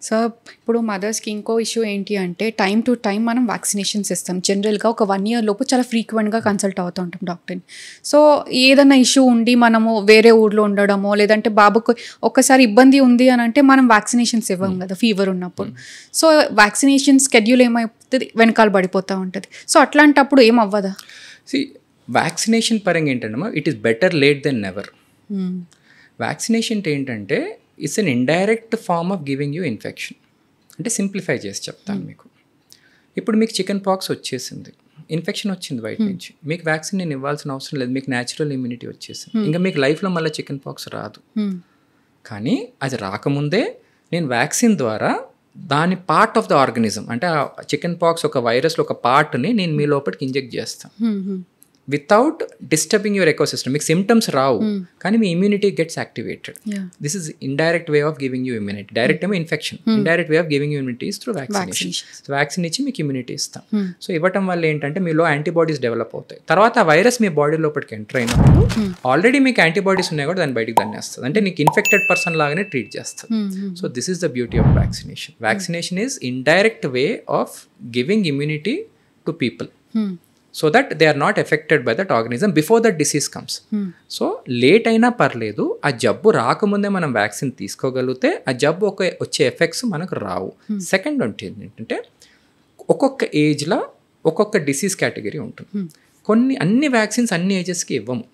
So ఇప్పుడు మదర్స్కి ఇంకో issue ఏంటి అంటే టైం టు టైం మనం వ్యాక్సినేషన్స్ ఇస్తాం. జనరల్గా ఒక 1 year లోపు చాలా ఫ్రీక్వెంట్గా కన్సల్ట్ అవుతూ ఉంటాం డాక్టర్ని. సో ఏదైనా ఇష్యూ ఉండి మనము వేరే ఊర్లో ఉండడమో లేదంటే బాబుకు ఒక్కసారి ఇబ్బంది ఉంది అని అంటే మనం వ్యాక్సినేషన్స్ ఇవ్వం కదా ఫీవర్ ఉన్నప్పుడు. సో వ్యాక్సినేషన్ స్కెడ్యూల్ ఏమైపోతుంది, వెనకాల పడిపోతూ ఉంటుంది. సో అట్లాంటప్పుడు ఏం అవ్వదా? వ్యాక్సినేషన్ పరంగా ఏంటంటే it is better late then never. Vaccination ఏంటంటే it's an indirect form of giving you infection. అంటే సింప్లిఫై చేసి చెప్తాను మీకు. ఇప్పుడు మీకు చికెన్ పాక్స్ వచ్చేసింది, ఇన్ఫెక్షన్ వచ్చింది బయట నుంచి, మీకు వ్యాక్సిన్ నేను ఇవ్వాల్సిన అవసరం లేదు, మీకు న్యాచురల్ ఇమ్యూనిటీ వచ్చేసింది, ఇంకా మీకు లైఫ్లో మళ్ళీ చికెన్ పాక్స్ రాదు. కానీ అది రాకముందే నేను వ్యాక్సిన్ ద్వారా దాని పార్ట్ ఆఫ్ ద ఆర్గనిజం, అంటే ఆ చికెన్ పాక్స్ ఒక వైరస్లో ఒక పార్ట్ని నేను మీ లోపలికి ఇంజెక్ట్ చేస్తాను వితౌట్ డిస్టర్బింగ్ యువర్ ఎకోసిస్టమ్. మీకు సిమ్టమ్స్ రావు కానీ మీ immunity gets activated. This is indirect way of giving you immunity. Direct ఏమో infection, indirect way of giving you immunity is through vaccination. Vaccine ఇచ్చి మీకు ఇమ్యూనిటీ ఇస్తాం. సో ఇవ్వటం వల్ల ఏంటంటే మీలో యాంటీబాడీస్ డెవలప్ అవుతాయి. తర్వాత ఆ వైరస్ మీ బాడీ లోపలికి ఎంటర్ అయినప్పుడు ఆల్రెడీ మీకు యాంటీబాడీస్ ఉన్నాయి కూడా దాన్ని బయటికి దన్నేస్తుంది, అంటే నీకు ఇన్ఫెక్టెడ్ పర్సన్ లాగానే ట్రీట్ చేస్తుంది. So this is the beauty of vaccination. Vaccination is indirect way of giving immunity to people so that they are not affected by that organism before that disease comes. So late అయినా పర్లేదు, ఆ జబ్బు రాకముందే మనం vaccine తీసుకోగలిగితే ఆ జబ్బు వచ్చే effects మనకు రావు. సెకండ్ ఏంటంటే ఒక్కొక్క ఏజ్లో ఒక్కొక్క డిసీజ్ కేటగిరీ ఉంటుంది. అన్ని వ్యాక్సిన్స్ అన్ని ఏజెస్కి ఇవ్వము.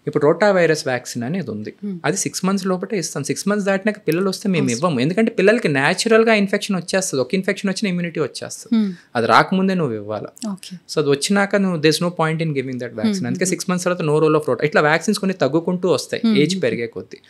ఇప్పుడు రోటా వైరస్ వ్యాక్సిన్ అనేది ఉంది, అది 6 months లోపటే ఇస్తాం. 6 months దాటినాక పిల్లలు వస్తే మేము ఇవ్వము, ఎందుకంటే పిల్లలకి న్యాచురల్గా ఇన్ఫెక్షన్ వచ్చేస్తుంది. ఒక ఇన్ఫెక్షన్ వచ్చిన ఇమ్యూనిటీ వచ్చేస్తుంది, అది రాకముందే నువ్వు ఇవ్వాలి. సో అది వచ్చినాక నువ్వు there's no point in giving that vaccine. అందుకే 6 months తర్వాత నో రోల్ ఆఫ్ రోటా. ఇట్లా వ్యాక్సిన్స్ కొన్ని తగ్గుకుంటూ వస్తాయి ఏజ్ పెరిగే కొద్దీ.